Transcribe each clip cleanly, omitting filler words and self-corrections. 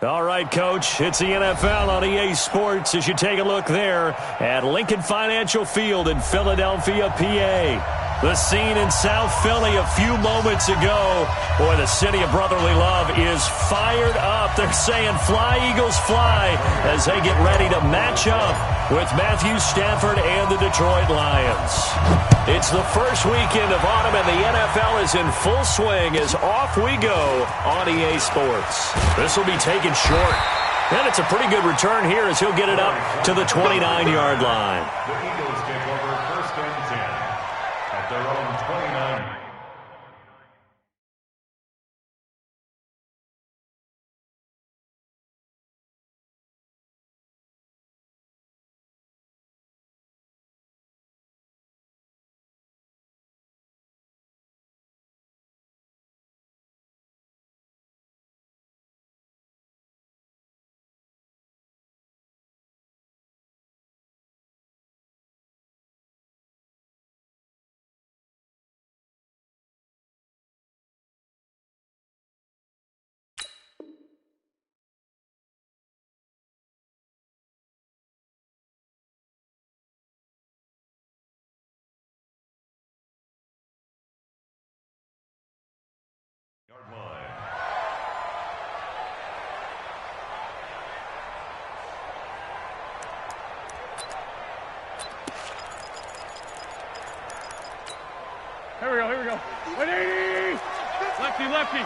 All right, Coach, it's the NFL on EA Sports as you take a look there at Lincoln Financial Field in Philadelphia, PA. The scene in South Philly a few moments ago. Boy, the city of brotherly love is fired up. They're saying fly, Eagles, fly, as they get ready to match up with Matthew Stafford and the Detroit Lions. It's the first weekend of autumn, and the NFL is in full swing as off we go on EA Sports. This will be taken short. And it's a pretty good return here as he'll get it up to the 29-yard line. The Eagles take over first and 10 at their own 29. Yard line. Here we go. 180! Lefty.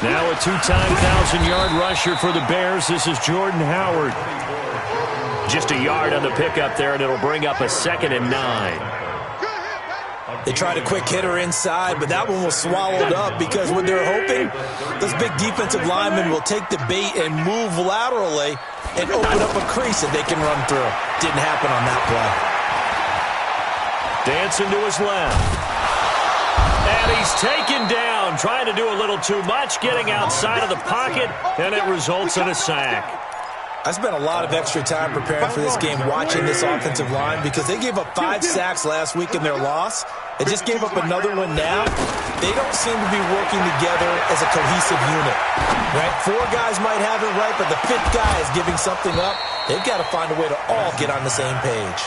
Now a two-time 1,000-yard rusher for the Bears. This is Jordan Howard. Just a yard on the pickup there, and it'll bring up a 2nd and 9. They tried a quick hitter inside, but that one was swallowed up because what they're hoping, this big defensive lineman will take the bait and move laterally and open up a crease that they can run through. Didn't happen on that play. Dancing to his left. And he's taken down, trying to do a little too much, getting outside of the pocket, and it results in a sack. I spent a lot of extra time preparing for this game watching this offensive line because they gave up 5 sacks last week in their loss. They just gave up another one now. They don't seem to be working together as a cohesive unit. Right? 4 guys might have it right, but the 5th guy is giving something up. They've got to find a way to all get on the same page.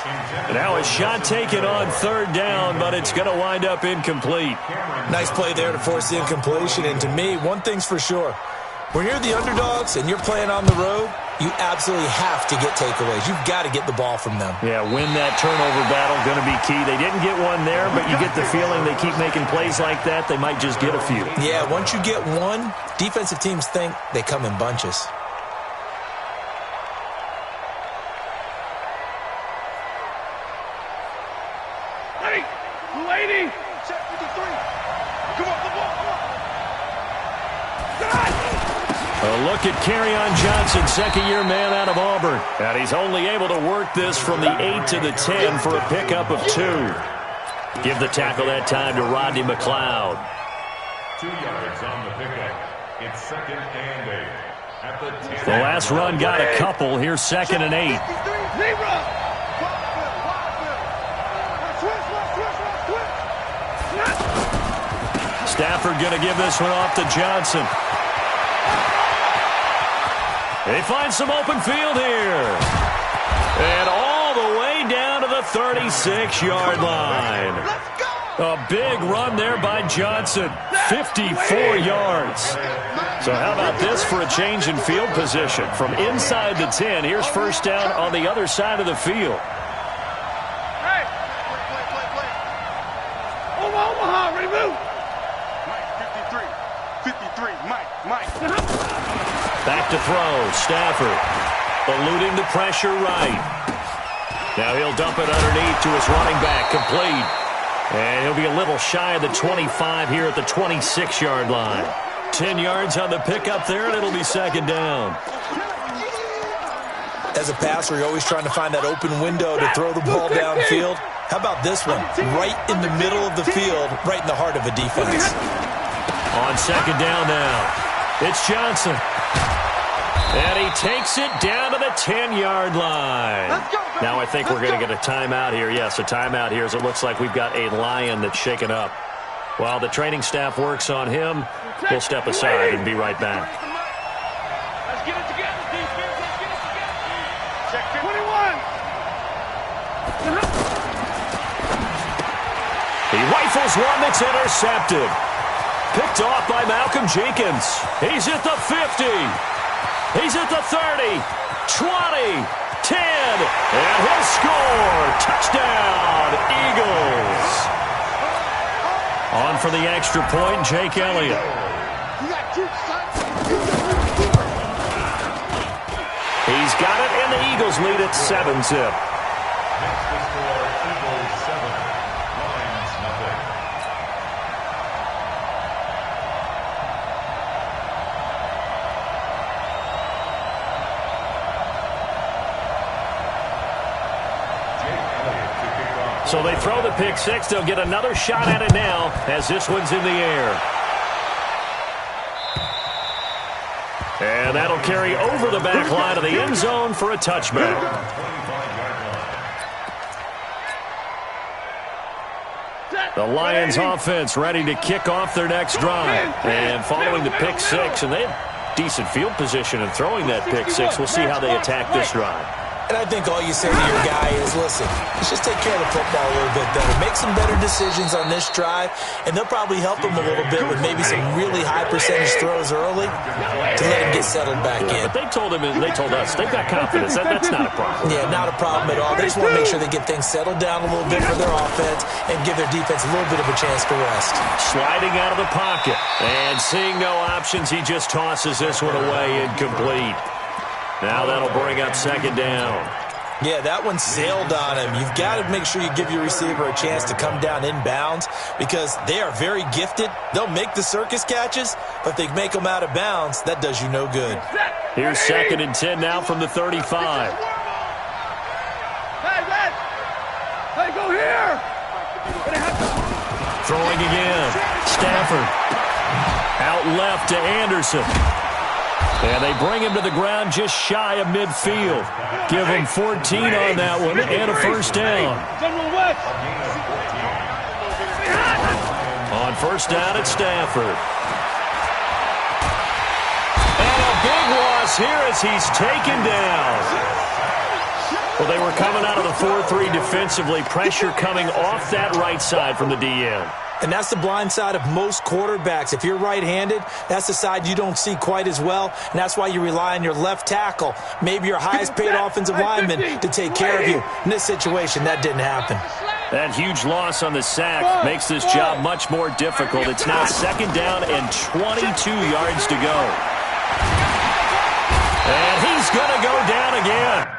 Now a shot taken on 3rd down, but it's going to wind up incomplete. Nice play there to force the incompletion. And to me, one thing's for sure. When you're the underdogs and you're playing on the road, you absolutely have to get takeaways. You've got to get the ball from them. Yeah, win that turnover battle, going to be key. They didn't get one there, but you get the feeling they keep making plays like that, they might just get a few. Yeah, once you get one, defensive teams think they come in bunches. Ready, 280. Check 53. Come on. A look at Kerryon Johnson, second-year man out of Auburn. And he's only able to work this from the 8 to the 10 for a pickup of 2. Give the tackle that time to Rodney McLeod. 2 yards on the pickup. It's 2nd and 8 at the 10. The last run got a couple. Here's 2nd and 8. Stafford going to give this one off to Johnson. They find some open field here. And all the way down to the 36-yard line. A big run there by Johnson. 54 yards. So how about this for a change in field position? From inside the 10, here's first down on the other side of the field. Hey! Omaha, ready to move. Mike, 53, Mike. Back to throw, Stafford, eluding the pressure right. Now he'll dump it underneath to his running back, complete. And he'll be a little shy of the 25 here at the 26-yard line. 10 yards on the pickup there, and it'll be 2nd down. As a passer, you're always trying to find that open window to throw the ball downfield. How about this one? Right in the middle of the field, right in the heart of a defense. On 2nd down now, it's Johnson. And he takes it down to the 10-yard line. Now I think we're going to get a timeout here. Yes, a timeout here as it looks like we've got a Lion that's shaken up. While the training staff works on him, we'll step aside and be right back. Let's get it together, defense. Let's get it together. Check 21. He rifles one that's intercepted. Picked off by Malcolm Jenkins. He's at the 50. He's at the 30. 20. 10. And he'll score. Touchdown, Eagles. On for the extra point, Jake Elliott. He's got it, and the Eagles lead at 7-zip. So they throw the pick six. They'll get another shot at it now as this one's in the air. And that'll carry over the back line of the end zone for a touchback. The Lions offense ready to kick off their next drive. And following the pick six, and they have decent field position in throwing that pick six. We'll see how they attack this drive. And I think all you say to your guy is, listen, let's just take care of the football a little bit better. Make some better decisions on this drive, and they'll probably help him a little bit with maybe some really high percentage throws early to let him get settled back in. But they told us, they've got confidence. That's not a problem. Yeah, not a problem at all. They just want to make sure they get things settled down a little bit for their offense and give their defense a little bit of a chance to rest. Sliding out of the pocket, and seeing no options, he just tosses this one away incomplete. Now that'll bring up second down. Yeah, that one sailed on him. You've got to make sure you give your receiver a chance to come down inbounds because they are very gifted. They'll make the circus catches, but if they make them out of bounds, that does you no good. Here's 2nd and 10 now from the 35. Hey, go here. Throwing again. Stafford. Out left to Anderson. And they bring him to the ground just shy of midfield. Give him 14 on that one and a first down. On first down at Stafford. And a big loss here as he's taken down. Well, they were coming out of the 4-3 defensively. Pressure coming off that right side from the DN. And that's the blind side of most quarterbacks. If you're right-handed, that's the side you don't see quite as well, and that's why you rely on your left tackle, maybe your highest-paid offensive lineman, to take care of you. In this situation, that didn't happen. That huge loss on the sack makes this job much more difficult. It's now 2nd down and 22 yards to go. And he's going to go down again.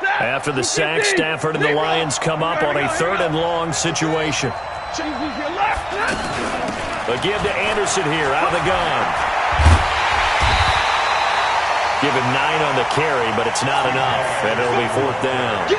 After the sack, Stafford and the Lions come up on a 3rd and long situation. A give to Anderson here out of the gun. Give him 9 on the carry, but it's not enough, and it'll be 4th down.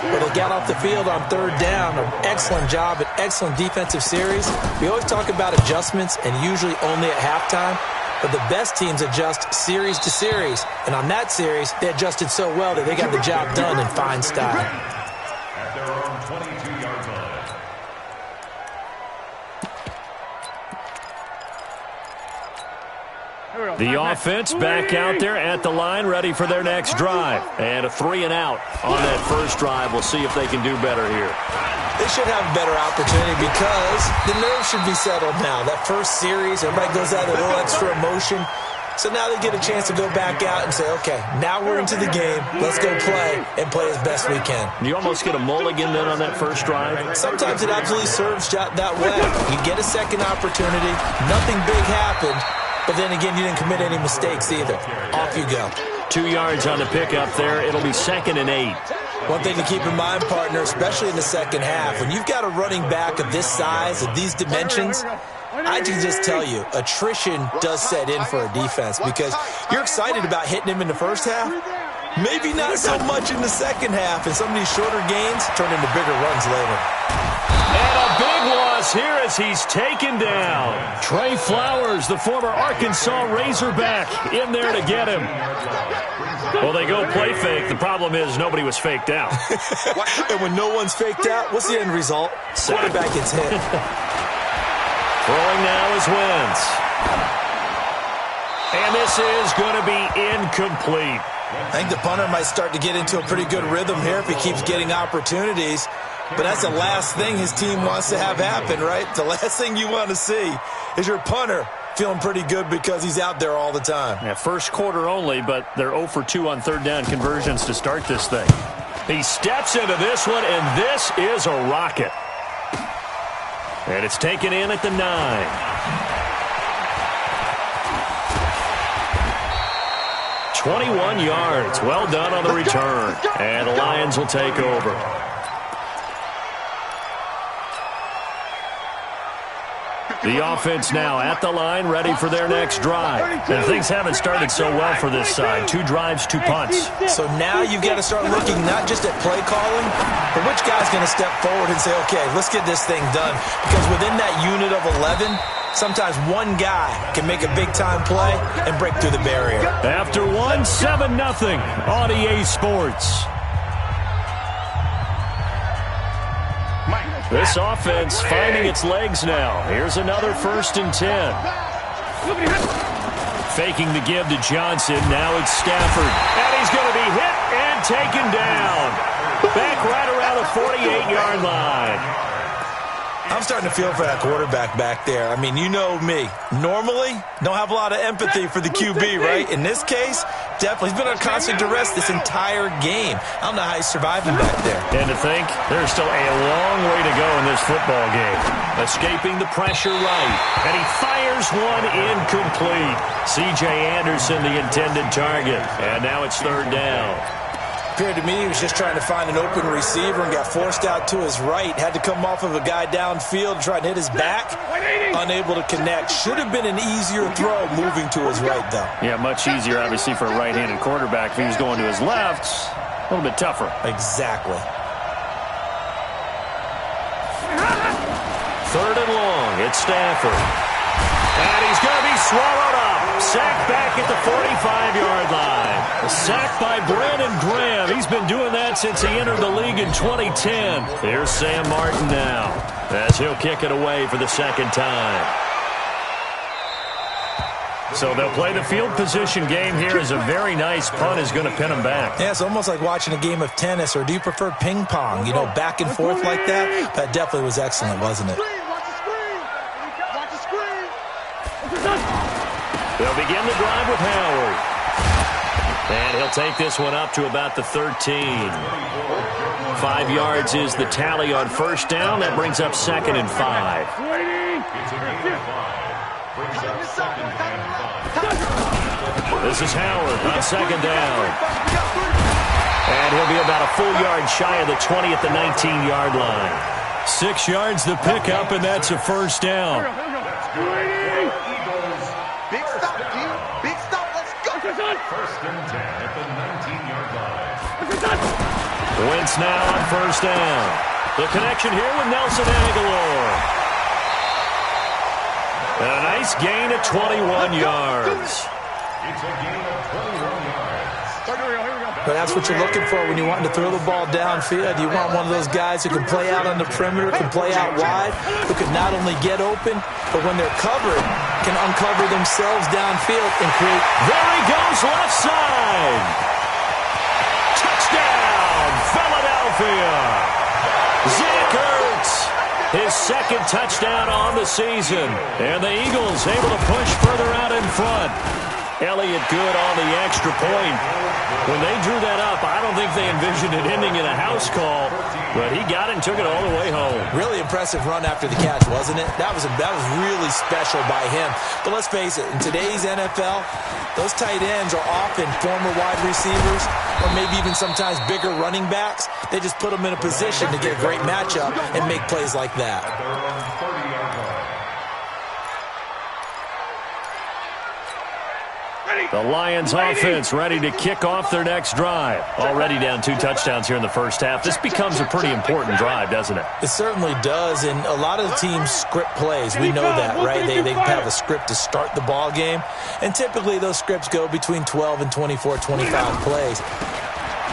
Well, they got off the field on 3rd down. An excellent job, an excellent defensive series. We always talk about adjustments, and usually only at halftime. But the best teams adjust series to series. And on that series, they adjusted so well that they got the job done in fine style. At their own 22-yard line. The offense back out there at the line, ready for their next drive. And a 3 and out on that first drive. We'll see if they can do better here. They should have a better opportunity because the nerves should be settled now. That first series, everybody goes out with a little extra emotion. So now they get a chance to go back out and say, okay, now we're into the game. Let's go play and play as best we can. You almost get a mulligan then on that first drive? Sometimes it absolutely serves that way. You get a second opportunity. Nothing big happened. But then again, you didn't commit any mistakes either. Off you go. 2 yards on the pickup there. It'll be 2nd and 8. One thing to keep in mind, partner, especially in the second half, when you've got a running back of this size, of these dimensions, I can just tell you, attrition does set in for a defense because you're excited about hitting him in the first half. Maybe not so much in the second half, and some of these shorter gains turn into bigger runs later. And a big loss here as he's taken down. Trey Flowers, the former Arkansas Razorback, in there to get him. Well, they go play fake. The problem is nobody was faked out. And when no one's faked out, what's the end result? Quarterback gets hit. Throwing now is Wentz. And this is going to be incomplete. I think the punter might start to get into a pretty good rhythm here if he keeps getting opportunities. But that's the last thing his team wants to have happen, right? The last thing you want to see is your punter feeling pretty good because he's out there all the time. Yeah, first quarter only, but they're 0 for 2 on third down conversions to start this thing. He steps into this one, and this is a rocket. And it's taken in at the 9. "21 yards. Well done on the return. And the Lions will take over. The offense now at the line, ready for their next drive. And things haven't started so well for this side. 2 drives, 2 punts. So now you've got to start looking not just at play calling, but which guy's going to step forward and say, okay, let's get this thing done. Because within that unit of 11, sometimes one guy can make a big-time play and break through the barrier. After 1, 7-0 on EA Sports. This offense finding its legs now. Here's another 1st and 10. Faking the give to Johnson. Now it's Stafford. And he's going to be hit and taken down. Back right around the 48-yard line. I'm starting to feel for that quarterback back there. I mean, you know me. Normally, don't have a lot of empathy for the QB, right? In this case, definitely. He's been on constant duress this entire game. I don't know how he's surviving back there. And to think, there's still a long way to go in this football game. Escaping the pressure right. And he fires one incomplete. C.J. Anderson, the intended target. And now it's 3rd down. Appeared to me he was just trying to find an open receiver and got forced out to his right. Had to come off of a guy downfield, try and hit his back. Unable to connect. Should have been an easier throw moving to his right, though. Yeah, much easier, obviously, for a right-handed quarterback. If he was going to his left, a little bit tougher. Exactly. 3rd and long. It's Stafford. And he's going to be swallowed up. Sacked back at the 45-yard line. A sack by Brandon Graham. He's been doing that since he entered the league in 2010. Here's Sam Martin now as he'll kick it away for the 2nd time. So they'll play the field position game here as a very nice punt is going to pin them back. Yeah, it's almost like watching a game of tennis, or do you prefer ping pong? You know, back and forth like that? That definitely was excellent, wasn't it? They'll begin the drive with Howard. And he'll take this one up to about the 13. 5 yards is the tally on 1st down. That brings up 2nd and 5. This is Howard on 2nd down. And he'll be about a full yard shy of the 20 at the 19-yard line. 6 yards the pickup, and that's a 1st down. Big stop, dude. Big stop. Let's go. 1st and 10 at the 19-yard line. Wentz now on 1st down. The connection here with Nelson Aguilar. And a nice gain of 21 yards. It's a gain of 21 yards. But that's what you're looking for when you're wanting to throw the ball downfield. You want one of those guys who can play out on the perimeter, can play out wide, who can not only get open, but when they're covered, can uncover themselves downfield and create. There he goes, left side. Touchdown, Philadelphia. Zach Ertz, his 2nd touchdown on the season. And the Eagles able to push further out in front. Elliott good on the extra point. When they drew that up, I don't think they envisioned it ending in a house call, but he got it and took it all the way home. Really impressive run after the catch, wasn't it? That was really special by him. But let's face it, in today's NFL, those tight ends are often former wide receivers or maybe even sometimes bigger running backs. They just put them in a position to get a great matchup and make plays like that. The Lions offense ready to kick off their next drive. Already down 2 touchdowns here in the first half. This becomes a pretty important drive, doesn't it? It certainly does, and a lot of the teams script plays. We know that, right? They have a script to start the ball game, and typically those scripts go between 12 and 24, 25 plays.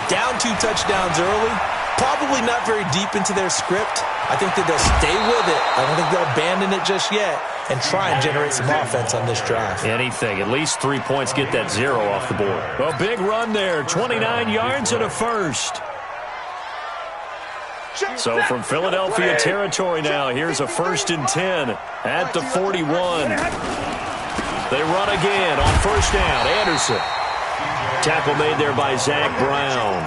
Down 2 touchdowns early, probably not very deep into their script. I think that they'll stay with it. I don't think they'll abandon it just yet and try and generate some offense on this drive. Anything. At least 3 points, get that 0 off the board. A big run there, 29 yards and a first. So from Philadelphia territory now, here's a 1st and 10 at the 41. They run again on 1st down. Anderson. Tackle made there by Zach Brown.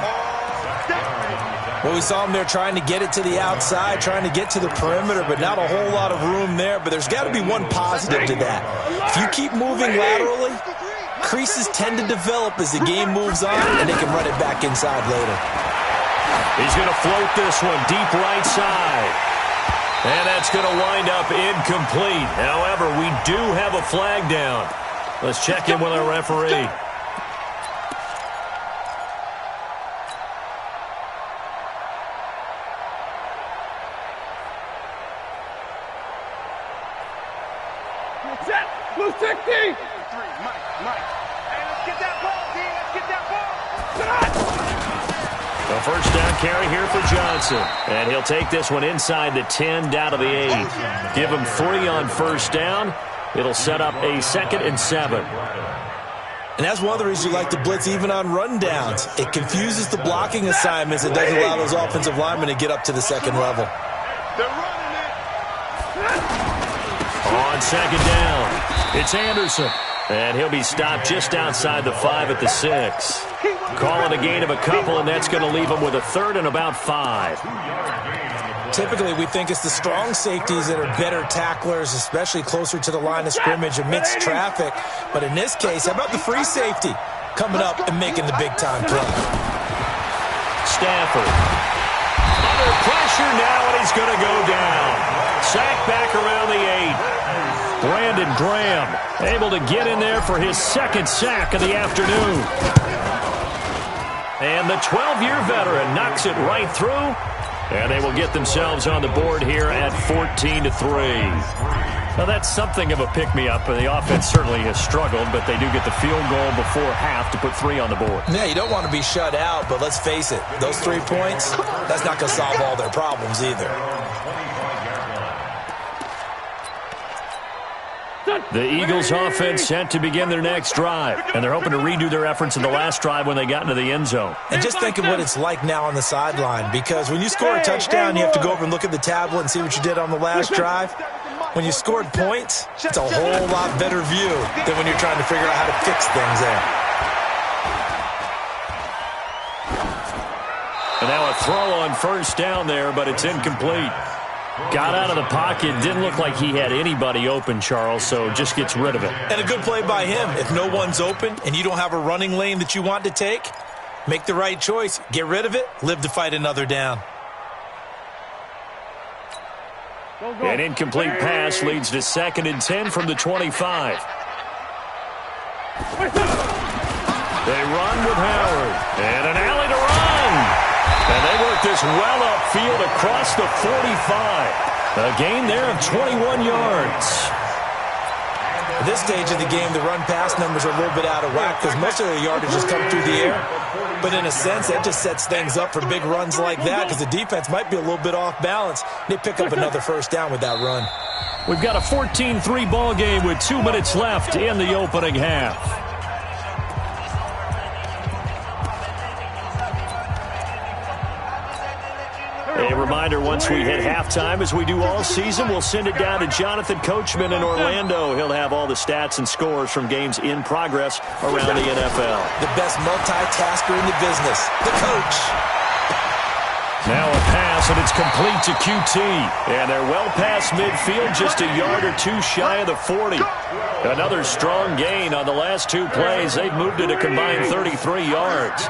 Well, we saw him there trying to get it to the outside, trying to get to the perimeter, but not a whole lot of room there. But there's got to be one positive to that. If you keep moving laterally, creases tend to develop as the game moves on, and they can run it back inside later. He's going to float this one deep right side. And that's going to wind up incomplete. However, we do have a flag down. Let's check in with our referee. Blue 60! Mike. Hey, let's get that ball, D. Let's get that ball. The 1st down carry here for Johnson. And he'll take this one inside the 10, down to the 8. Give him 3 on 1st down. It'll set up a 2nd and 7. And that's one of the reasons you like to blitz even on rundowns. It confuses the blocking assignments. It doesn't allow those offensive linemen to get up to the 2nd level. They're running it. On 2nd down, it's Anderson. And he'll be stopped just outside the 5 at the 6. Calling a gain of a couple, and that's going to leave him with a 3rd and about 5. Typically, we think it's the strong safeties that are better tacklers, especially closer to the line of scrimmage amidst traffic. But in this case, how about the free safety coming up and making the big-time play? Stafford. Under pressure now, and he's going to go down. Sacked back around the 8. Brandon Graham able to get in there for his 2nd sack of the afternoon. And the 12-year veteran knocks it right through. And they will get themselves on the board here at 14-3. Now, that's something of a pick-me-up. The offense certainly has struggled, but they do get the field goal before half to put 3 on the board. Yeah, you don't want to be shut out, but let's face it, those 3 points, that's not going to solve all their problems either. The Eagles offense set to begin their next drive, and they're hoping to redo their efforts in the last drive when they got into the end zone. And just think of what it's like now on the sideline, because when you score a touchdown, you have to go over and look at the tablet and see what you did on the last drive. When you scored points, it's a whole lot better view than when you're trying to figure out how to fix things there. And now a throw on 1st down there, but it's incomplete. Got out of the pocket. Didn't look like he had anybody open, Charles, so just gets rid of it. And a good play by him. If no one's open and you don't have a running lane that you want to take, make the right choice. Get rid of it. Live to fight another down. An incomplete pass leads to 2nd and 10 from the 25. They run with Howard. And an alley to run. And they work this well upfield across the 45. A gain there of 21 yards. At this stage of the game, the run-pass numbers are a little bit out of whack because most of the yardage has come through the air. But in a sense, that just sets things up for big runs like that because the defense might be a little bit off balance. They pick up another 1st down with that run. We've got a 14-3 ball game with 2 minutes left in the opening half. A A reminder, once we hit halftime, as we do all season, we'll send it down to Jonathan Coachman in Orlando. He'll have all the stats and scores from games in progress around the NFL. The best multitasker in the business, the coach. Now a pass, and it's complete to QT. And they're well past midfield, just a yard or two shy of the 40. Another strong gain on the last two plays. They've moved it a combined 33 yards.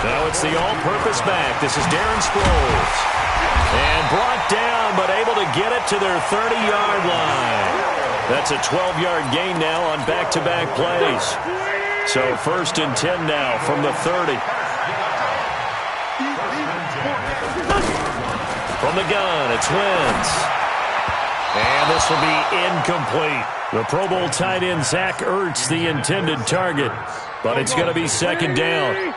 Now it's the all-purpose back. This is Darren Sproles. And brought down, but able to get it to their 30-yard line. That's a 12-yard gain now on back-to-back plays. So 1st and 10 now from the 30. From the gun, it's Wentz. And this will be incomplete. The Pro Bowl tight end, Zach Ertz, the intended target. But it's going to be 2nd down.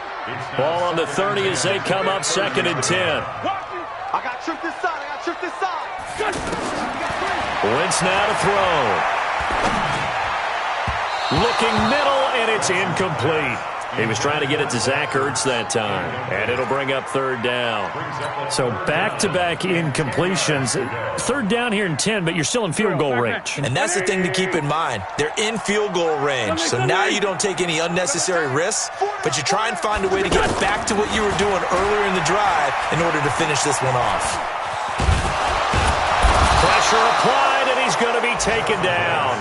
Ball on the 30 as they come up 2nd and 10. I got tripped this side. Wentz now to throw. Looking middle, and it's incomplete. He was trying to get it to Zach Ertz that time, and it'll bring up 3rd down. So back-to-back incompletions. 3rd down here in 10, but you're still in field goal range. And that's the thing to keep in mind. They're in field goal range, so now you don't take any unnecessary risks, but you try and find a way to get back to what you were doing earlier in the drive in order to finish this one off. Pressure applied, and he's going to be taken down.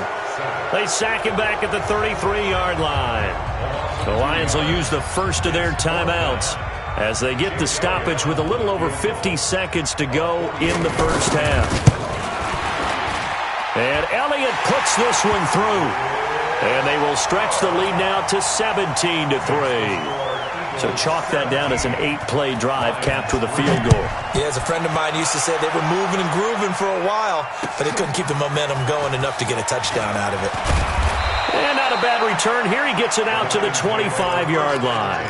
They sack him back at the 33-yard line. The Lions will use the first of their timeouts as they get the stoppage with a little over 50 seconds to go in the first half. And Elliott puts this one through. And they will stretch the lead now to 17-3. So chalk that down as an 8-play drive capped with a field goal. Yeah, as a friend of mine used to say, they were moving and grooving for a while, but they couldn't keep the momentum going enough to get a touchdown out of it. And not a bad return here. He gets it out to the 25-yard line.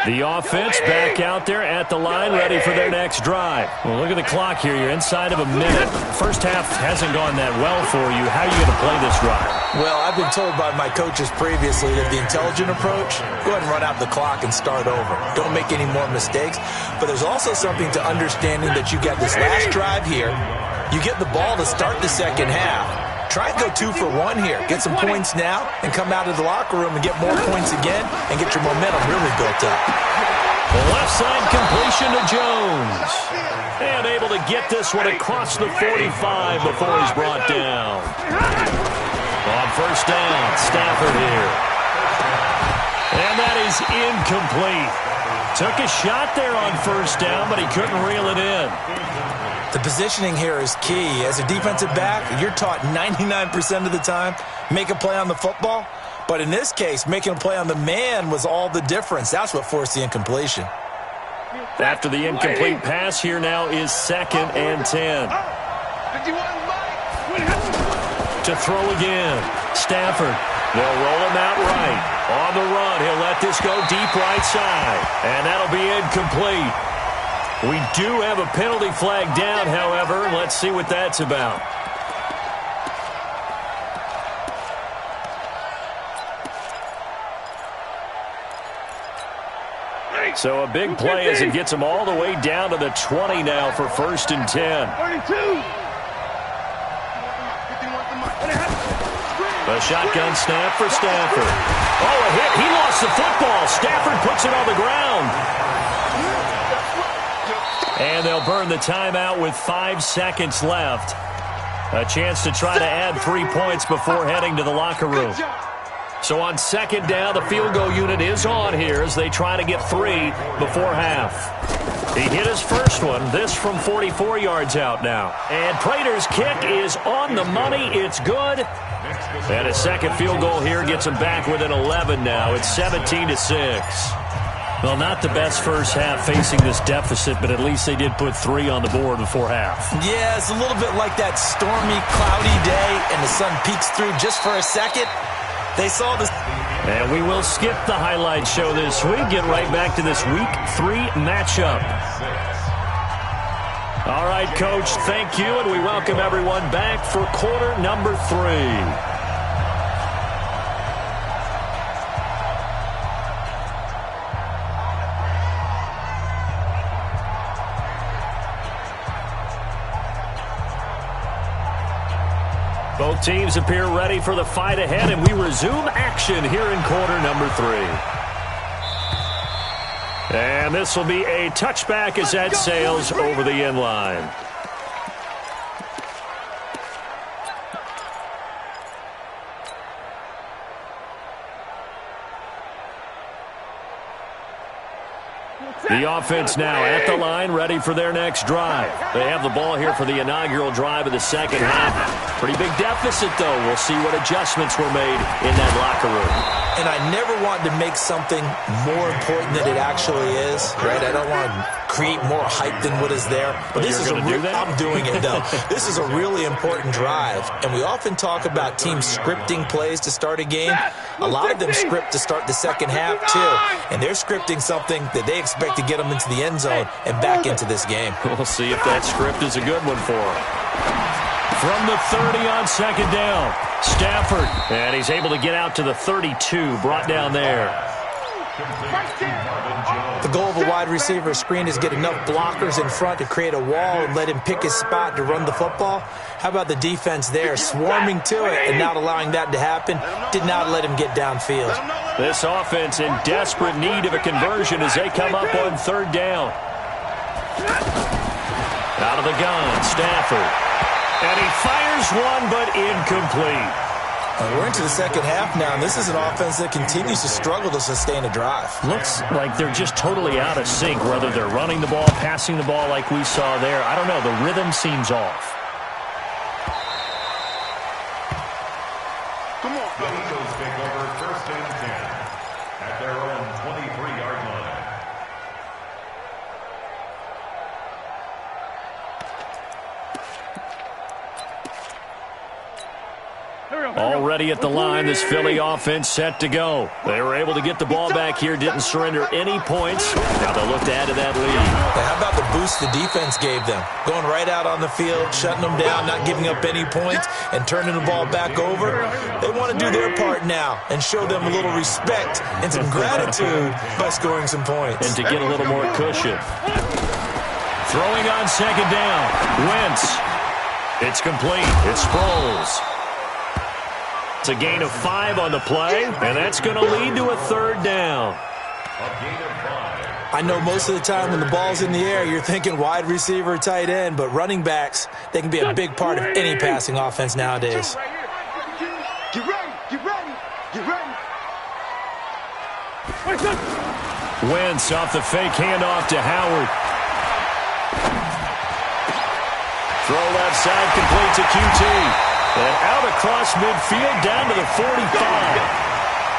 The offense back out there at the line, ready for their next drive. Well, look at the clock here. You're inside of a minute. First half hasn't gone that well for you. How are you going to play this drive? Well, I've been told by my coaches previously that the intelligent approach, go ahead and run out the clock and start over. Don't make any more mistakes. But there's also something to understanding that you got this last drive here. You get the ball to start the second half. Try and go 2 for 1 here. Get some points now and come out of the locker room and get more points again and get your momentum really built up. The left side completion to Jones. And able to get this one across the 45 before he's brought down. On 1st down, Stafford here. And that is incomplete. Took a shot there on 1st down, but he couldn't reel it in. The positioning here is key. As a defensive back, you're taught 99% of the time, make a play on the football. But in this case, making a play on the man was all the difference. That's what forced the incompletion. After the incomplete pass, here now is 2nd and 10. To throw again. Stafford. They'll roll him out right. On the run, he'll let this go deep right side. And that'll be incomplete. We do have a penalty flag down, however. Let's see what that's about. So a big play as it gets them all the way down to the 20 now for 1st and 10. 32. A shotgun snap for Stafford. Oh, a hit. He lost the football. Stafford puts it on the ground. And they'll burn the timeout with 5 seconds left. A chance to try to add 3 points before heading to the locker room. So on 2nd down, the field goal unit is on here as they try to get 3 before half. He hit his first one, this from 44 yards out now. And Prater's kick is on the money. It's good. And a second field goal here gets him back within 11 now. It's 17-6. Well, not the best first half facing this deficit, but at least they did put 3 on the board before half. Yeah, it's a little bit like that stormy, cloudy day, and the sun peeks through just for a second. They saw this. And we will skip the highlight show this week. Get right back to this Week 3 matchup. All right, Coach, thank you, and we welcome everyone back for quarter number 3. Both teams appear ready for the fight ahead, and we resume action here in quarter number 3. And this will be a touchback as that sails over the end line. The offense now at the line, ready for their next drive. They have the ball here for the inaugural drive of the second half. Pretty big deficit, though. We'll see what adjustments were made in that locker room. And I never want to make something more important than it actually is, right? I don't want to create more hype than what is there. But this is I'm doing it, though. This is a really important drive. And we often talk about teams scripting plays to start a game. A lot of them script to start the second half, too. And they're scripting something that they expect to get them into the end zone and back into this game. We'll see if that script is a good one for them. From the 30 on second down, Stafford. And he's able to get out to the 32, brought down there. The goal of a wide receiver screen is get enough blockers in front to create a wall and let him pick his spot to run the football. How about the defense there, swarming to it and not allowing that to happen? Did not let him get downfield. This offense in desperate need of a conversion as they come up on third down. Out of the gun, Stafford. And he fires one, but incomplete. We're into the second half now, and this is an offense that continues to struggle to sustain a drive. Looks like they're just totally out of sync, whether they're running the ball, passing the ball like we saw there. I don't know. The rhythm seems off. Come on, the Eagles take over first and 10 at their own 23-yard line. Already at the line, this Philly offense set to go. They were able to get the ball back here, didn't surrender any points. Now they'll look to add to that lead. How about the boost the defense gave them? Going right out on the field, shutting them down, not giving up any points, and turning the ball back over. They want to do their part now and show them a little respect and some gratitude by scoring some points. And to get a little more cushion. Throwing on second down. Wentz. It's complete. It's Sproles. It's a gain of 5 on the play, and that's going to lead to a third down. I know most of the time when the ball's in the air, you're thinking wide receiver, tight end, but running backs, they can be a big part of any passing offense nowadays. Get ready, get ready, get ready. Wentz off the fake handoff to Howard. Throw left side, complete to QT. And out across midfield, down to the 45.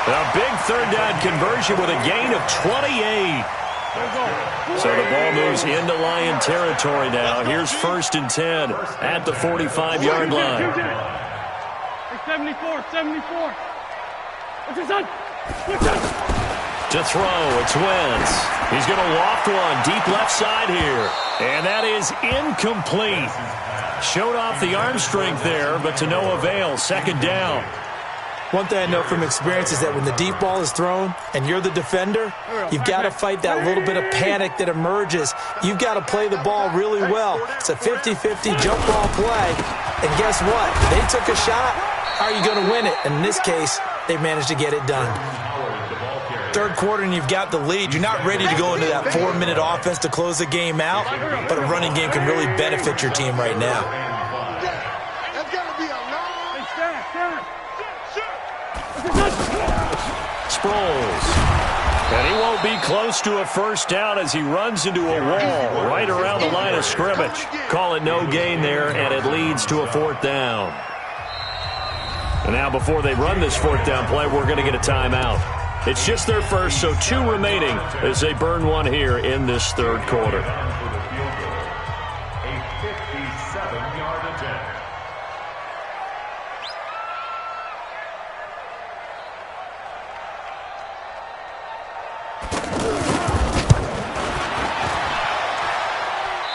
A big third down conversion with a gain of 28. So the ball moves into Lion territory now. Here's first and 10 at the 45-yard line. 74. To throw, it's Wentz. He's going to loft one deep left side here. And that is incomplete. Showed off the arm strength there, but to no avail. Second down. One thing I know from experience is that when the deep ball is thrown and you're the defender, you've got to fight that little bit of panic that emerges. You've got to play the ball really well. It's a 50-50 jump ball play. And guess what? They took a shot. How are you going to win it? And in this case, they managed to get it done. Third quarter and you've got the lead. You're not ready to go into that 4-minute offense to close the game out, but a running game can really benefit your team right now. Sproles. And he won't be close to a first down as he runs into a wall right around the line of scrimmage. Call it no gain there, and it leads to a fourth down. And now before they run this fourth down play, we're going to get a timeout. It's just their first, so 2 remaining as they burn one here in this third quarter. A 57-yard attempt.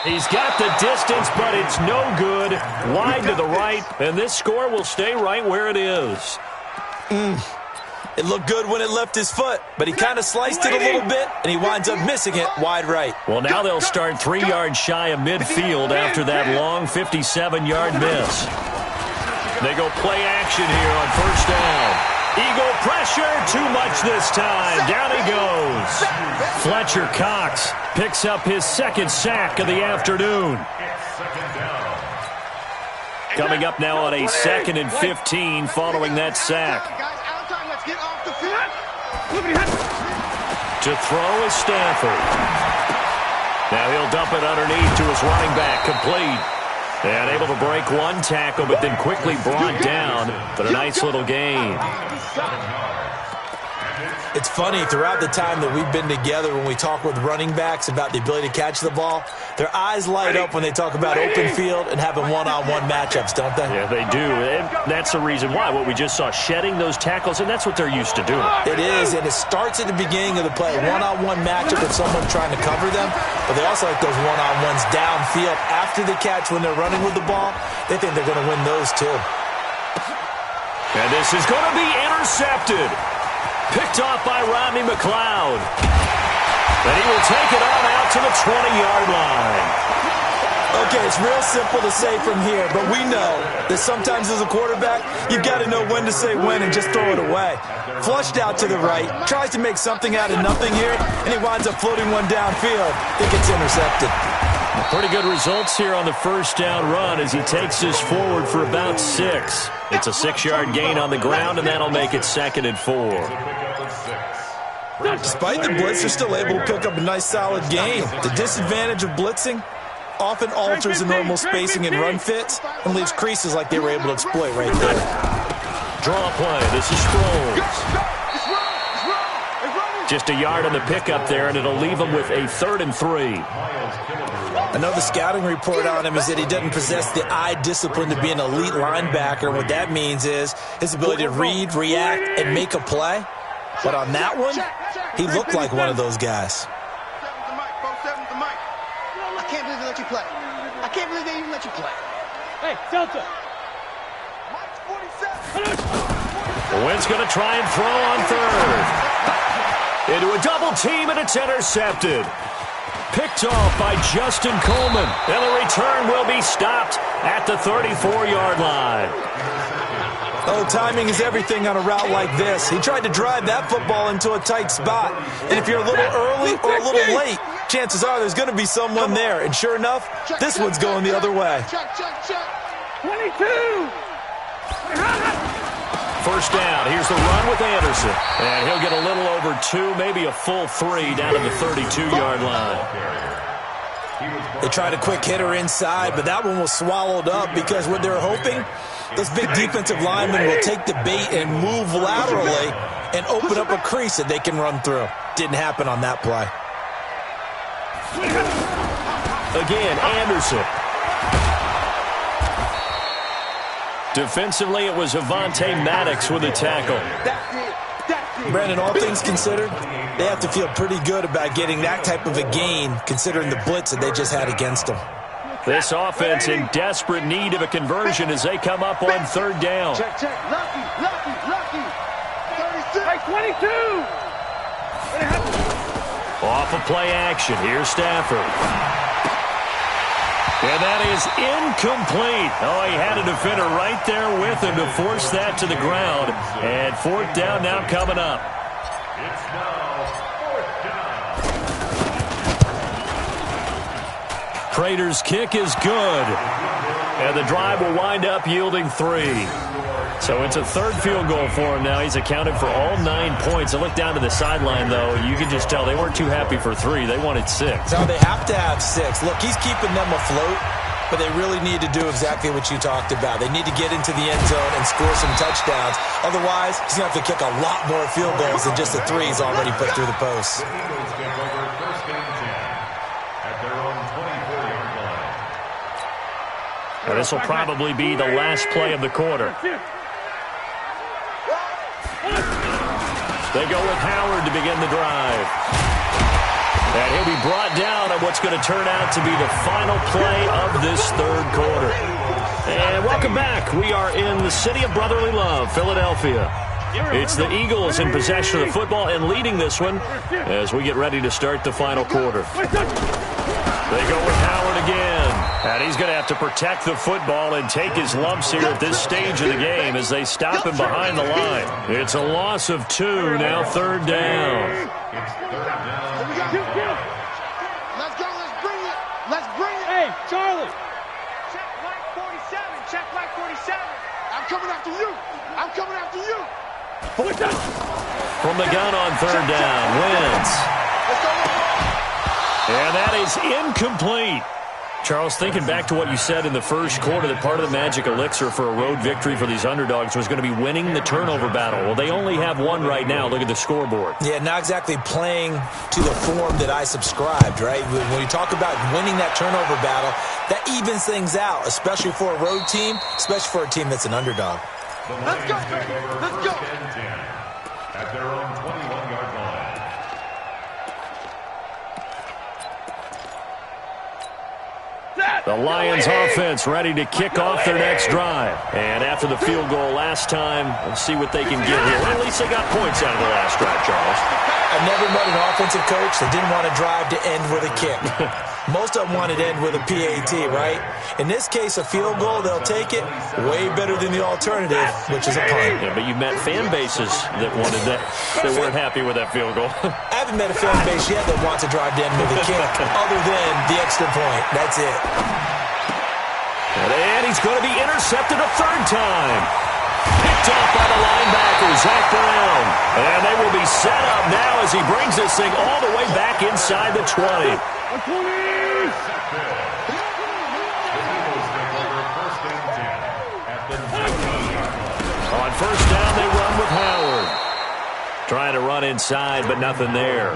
He's got the distance, but it's no good. Wide to the right, and this score will stay right where it is. It looked good when it left his foot, but he kind of sliced it a little bit, and he winds up missing it wide right. Well, now they'll start 3 yards shy of midfield after that long 57-yard miss. They go play action here on first down. Eagle pressure, too much this time. Down he goes. Fletcher Cox picks up his second sack of the afternoon. Coming up now on a 2nd and 15 following that sack. To throw is Stafford. Now he'll dump it underneath to his running back, complete. And able to break one tackle, but then quickly brought down for a nice little gain. It's funny, throughout the time that we've been together, when we talk with running backs about the ability to catch the ball, their eyes light up when they talk about open field and having one-on-one matchups, don't they? Yeah, they do. And that's the reason why. What we just saw, shedding those tackles, and that's what they're used to doing. It is, and it starts at the beginning of the play, one-on-one matchup with someone trying to cover them, but they also like those one-on-ones downfield after the catch when they're running with the ball. They think they're going to win those too. And this is going to be intercepted. Picked off by Rodney McLeod. And he will take it on out to the 20-yard line. Okay, it's real simple to say from here, but we know that sometimes as a quarterback, you've got to know when to say when and just throw it away. Flushed out to the right, tries to make something out of nothing here, and he winds up floating one downfield. It gets intercepted. Pretty good results here on the first down run as he takes this forward for about 6. It's a 6-yard gain on the ground, and that'll make it 2nd and 4. Despite the blitz, they're still able to pick up a nice solid gain. The disadvantage of blitzing often alters the normal spacing and run fits and leaves creases like they were able to exploit right there. Draw play. This is Sproles. Just a yard on the pickup there, and it'll leave him with a 3rd and 3. I know the scouting report on him is that he doesn't possess the eye discipline to be an elite linebacker. And what that means is his ability to read, react, and make a play. But on that one, he looked like one of those guys. I can't believe they let you play. I can't believe they even let you play. Hey, Delta. Wynn's going to try and throw on 3rd. Into a double team, and it's intercepted. Picked off by Justin Coleman. And the return will be stopped at the 34-yard line. Oh, timing is everything on a route like this. He tried to drive that football into a tight spot. And if you're a little early or a little late, chances are there's going to be someone there. And sure enough, this one's going the other way. 22. First down. Here's the run with Anderson. And he'll get a little over 2, maybe a full 3 down to the 32-yard line. They tried a quick hitter inside, but that one was swallowed up because what they're hoping, those big defensive linemen will take the bait and move laterally and open up a crease that they can run through. Didn't happen on that play. Again, Anderson. Defensively, it was Avonte Maddox with a tackle. Brandon, all things considered, they have to feel pretty good about getting that type of a gain considering the blitz that they just had against them. This offense in desperate need of a conversion as they come up on 3rd down. Check. Lucky. 36. Hey, 22. Off of play action. Here's Stafford. And that is incomplete. Oh, he had a defender right there with him to force that to the ground. And 4th down now coming up. It's now 4th down. Prater's kick is good. And the drive will wind up yielding 3. So it's a 3rd field goal for him now. He's accounted for all 9 points. I look down to the sideline, though. You can just tell they weren't too happy for 3. They wanted 6. No, they have to have 6. Look, he's keeping them afloat, but they really need to do exactly what you talked about. They need to get into the end zone and score some touchdowns. Otherwise, he's going to have to kick a lot more field goals than just the 3 he's already put through the posts. Now, this will probably be the last play of the quarter. They go with Howard to begin the drive. And he'll be brought down on what's going to turn out to be the final play of this third quarter. And welcome back. We are in the city of brotherly love, Philadelphia. It's the Eagles in possession of the football and leading this one as we get ready to start the final quarter. They go with Howard again. And he's going to have to protect the football and take his lumps here at this stage of the game as they stop him behind the line. It's a loss of 2, now third down. It's third down. Let's go, let's bring it. Let's bring it. Hey, Charlie. Check flag 47. Check flag 47. I'm coming after you. I'm coming after you. From the gun on third down, Wentz. Let's go. And that is incomplete. Charles, thinking back to what you said in the first quarter, that part of the magic elixir for a road victory for these underdogs was going to be winning the turnover battle. Well, they only have one right now. Look at the scoreboard. Yeah, not exactly playing to the form that I subscribed, right? When you talk about winning that turnover battle, that evens things out, especially for a road team, especially for a team that's an underdog. Let's go, baby. Let's go. First and 10 at their own 21-yard line. The Lions offense ready to kick off their next drive. And after the field goal last time, let's see what they can get here. Well, at least they got points out of the last drive, Charles. I've never met an offensive coach that didn't want to drive to end with a kick. Most of them wanted to end with a PAT, right? In this case, a field goal, they'll take it. Way better than the alternative, which is a punt. Yeah, but you met fan bases that wanted that, that weren't happy with that field goal. I haven't met a fan base yet that wants to drive to end with a kick, other than the extra point. That's it. And he's going to be intercepted a third time. Picked off by the linebacker, Zach Brown. And they will be set up now as he brings this thing all the way back inside the 20. On first down, they run with Howard. Trying to run inside, but nothing there.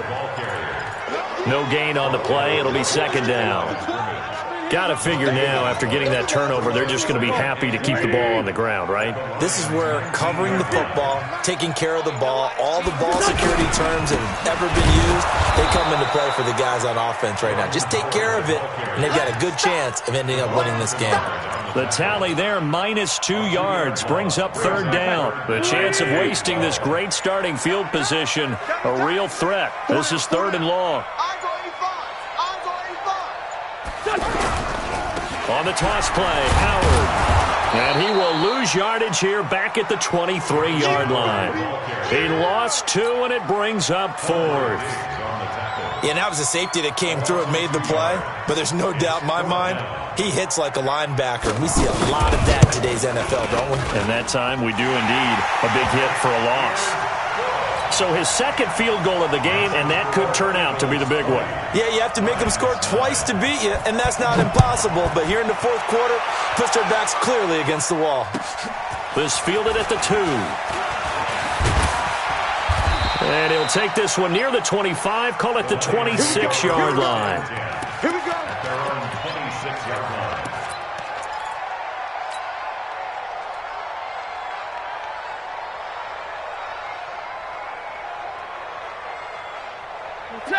No gain on the play. It'll be second down. Got to figure now, after getting that turnover, they're just going to be happy to keep the ball on the ground, right? This is where covering the football, taking care of the ball, all the ball security terms that have ever been used, they come into play for the guys on offense right now. Just take care of it, and they've got a good chance of ending up winning this game. The tally there, -2 yards, brings up third down. The chance of wasting this great starting field position, a real threat. This is third and long. I'm going On the toss play, Howard. And he will lose yardage here back at the 23-yard line. He lost 2, and it brings up 4th. Yeah, and that was a safety that came through and made the play. But there's no doubt in my mind, he hits like a linebacker. We see a lot of that in today's NFL, don't we? And that time, we do indeed a big hit for a loss. So his second field goal of the game, and that could turn out to be the big one. Yeah, you have to make them score twice to beat you, and that's not impossible. But here in the fourth quarter, puts their backs clearly against the wall. This fielded at the 2. And he'll take this one near the 25, call it the 26-yard line. Here we go. At their own 26-yard line.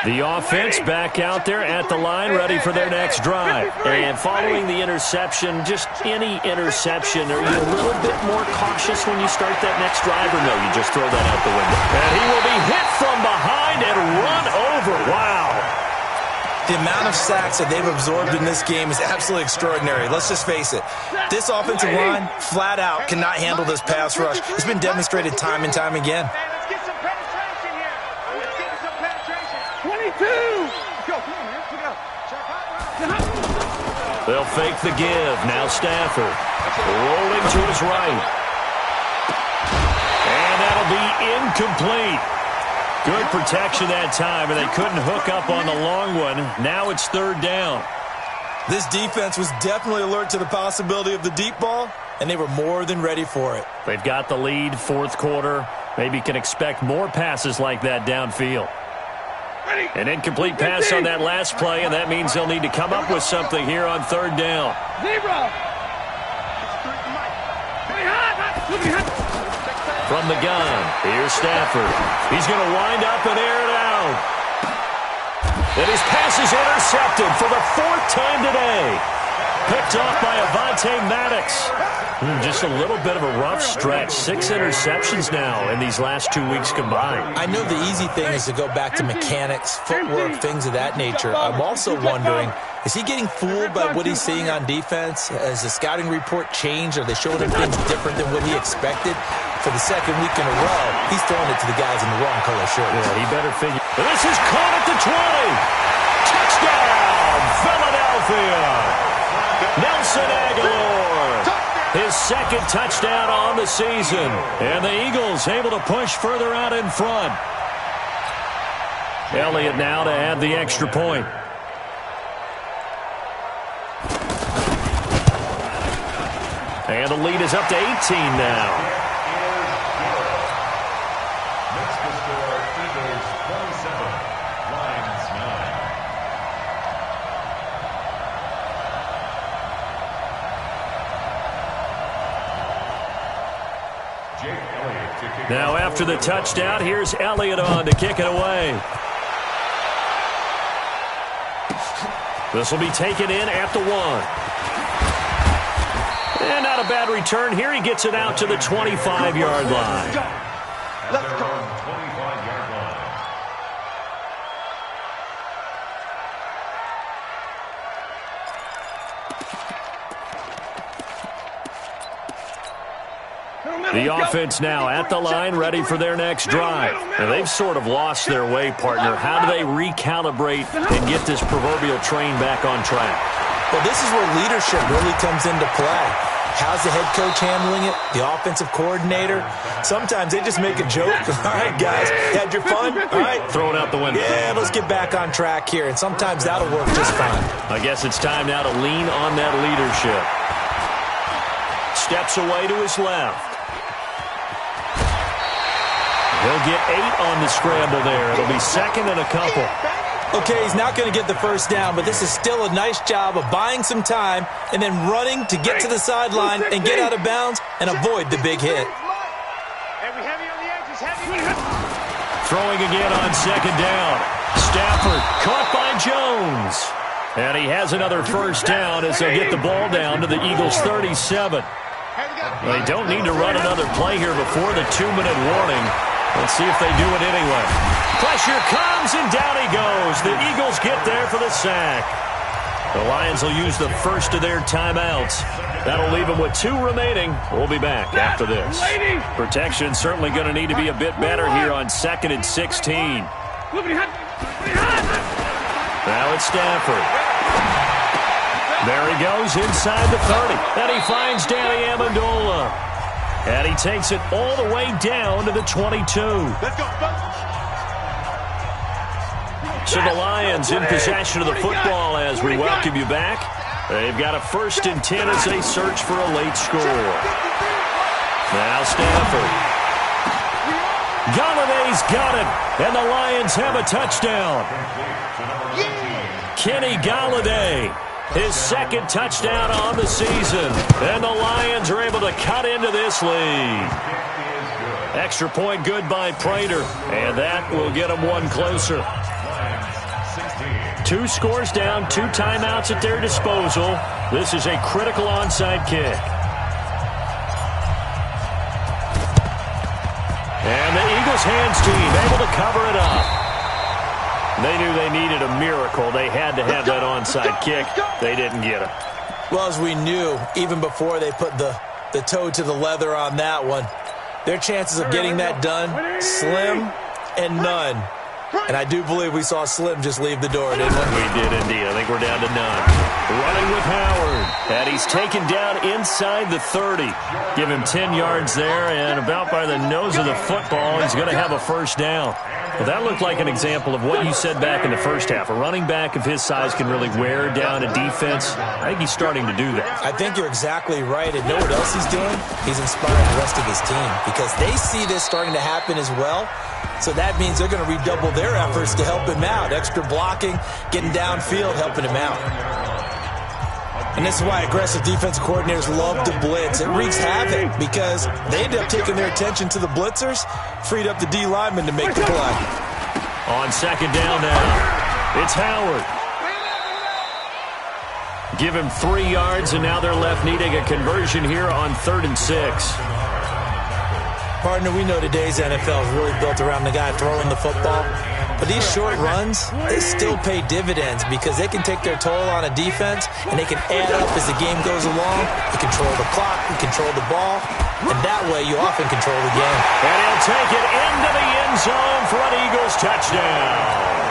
The offense back out there at the line, ready for their next drive. And following the interception, just any interception, are you a little bit more cautious when you start that next drive, or no, you just throw that out the window? And he will be hit from behind and run over. Wow. The amount of sacks that they've absorbed in this game is absolutely extraordinary. Let's just face it. This offensive line, flat out, cannot handle this pass rush. It's been demonstrated time and time again. Let's get some penetration here. Let's get some penetration. 22! Go, come on, man. Pick it up. Check out. They'll fake the give. Now Stafford rolling to his right. And that'll be incomplete. Good protection that time, and they couldn't hook up on the long one. Now it's third down. This defense was definitely alert to the possibility of the deep ball, and they were more than ready for it. They've got the lead, fourth quarter. Maybe can expect more passes like that downfield. An incomplete pass on that last play, and that means they'll need to come up with something here on third down. From the gun, here's Stafford. He's going to wind up and air it out. And his pass is intercepted for the 4th time today. Picked off by Avonte Maddox. Just a little bit of a rough stretch. 6 interceptions now in these last 2 weeks combined. I know the easy thing is to go back to mechanics, footwork, things of that nature. I'm also wondering, is he getting fooled by what he's seeing on defense? Has the scouting report changed? Are they showing him things different than what he expected? For the 2nd week in a row, he's throwing it to the guys in the wrong color shirt. Yeah, he better figure. This is caught at the 20. Touchdown, Philadelphia. Nelson Aguilar, his 2nd touchdown on the season. And the Eagles able to push further out in front. Elliott now to add the extra point. And the lead is up to 18 now. Next to score, Eagles 27, Lions 9. Now after the touchdown, here's Elliott on to kick it away. This will be taken in at the 1. And not a bad return here. He gets it out to the 25-yard line. Let's go. 25-yard line. The offense now at the line, ready for their next drive. And they've sort of lost their way, partner. How do they recalibrate and get this proverbial train back on track? Well, this is where leadership really comes into play. How's the head coach handling it? The offensive coordinator? Sometimes they just make a joke. All right, guys, had your fun? All right. Throw it out the window. Yeah, let's get back on track here. And sometimes that'll work just fine. I guess it's time now to lean on that leadership. Steps away to his left. He'll get 8 on the scramble there. It'll be 2nd and a couple. Okay, he's not going to get the first down, but this is still a nice job of buying some time and then running to get to the sideline and get out of bounds and avoid the big hit. Throwing again on 2nd down. Stafford caught by Jones. And he has another first down as they get the ball down to the Eagles' 37. They don't need to run another play here before the 2-minute warning. Let's see if they do it anyway. Pressure comes, and down he goes. The Eagles get there for the sack. The Lions will use the first of their timeouts. That'll leave them with 2 remaining. We'll be back after this. Protection certainly going to need to be a bit better here on 2nd and 16. Now it's Stafford. There he goes inside the 30. And he finds Danny Amendola. And he takes it all the way down to the 22. So the Lions in possession of the football as we welcome you back. They've got a 1st and 10 as they search for a late score. Now Stafford. Galladay's got it. And the Lions have a touchdown. Kenny Galladay. His 2nd touchdown on the season. And the Lions are able to cut into this lead. Extra point good by Prater. And that will get them 1 closer. 2 scores down, 2 timeouts at their disposal. This is a critical onside kick. And the Eagles hands team able to cover it up. They knew they needed a miracle. They had to have that onside kick. They didn't get it. Well, as we knew, even before they put the toe to the leather on that one, their chances of getting that done, slim and none. And I do believe we saw Slim just leave the door, didn't we? We did indeed. I think we're down to none. Running with Howard. And he's taken down inside the 30. Give him 10 yards there, and about by the nose of the football, he's going to have a first down. Well, that looked like an example of what you said back in the first half. A running back of his size can really wear down a defense. I think he's starting to do that. I think you're exactly right. And know what else he's doing? He's inspiring the rest of his team because they see this starting to happen as well. So that means they're going to redouble their efforts to help him out. Extra blocking, getting downfield, helping him out. And this is why aggressive defensive coordinators love to blitz. It wreaks havoc because they end up taking their attention to the blitzers, freed up the D lineman to make the play. On 2nd down now. It's Howard. Give him 3 yards, and now they're left needing a conversion here on 3rd and 6. Partner, we know today's NFL is really built around the guy throwing the football. But these short runs, they still pay dividends because they can take their toll on a defense, and they can add up as the game goes along. You control the clock, you control the ball, and that way you often control the game. And he'll take it into the end zone for an Eagles touchdown.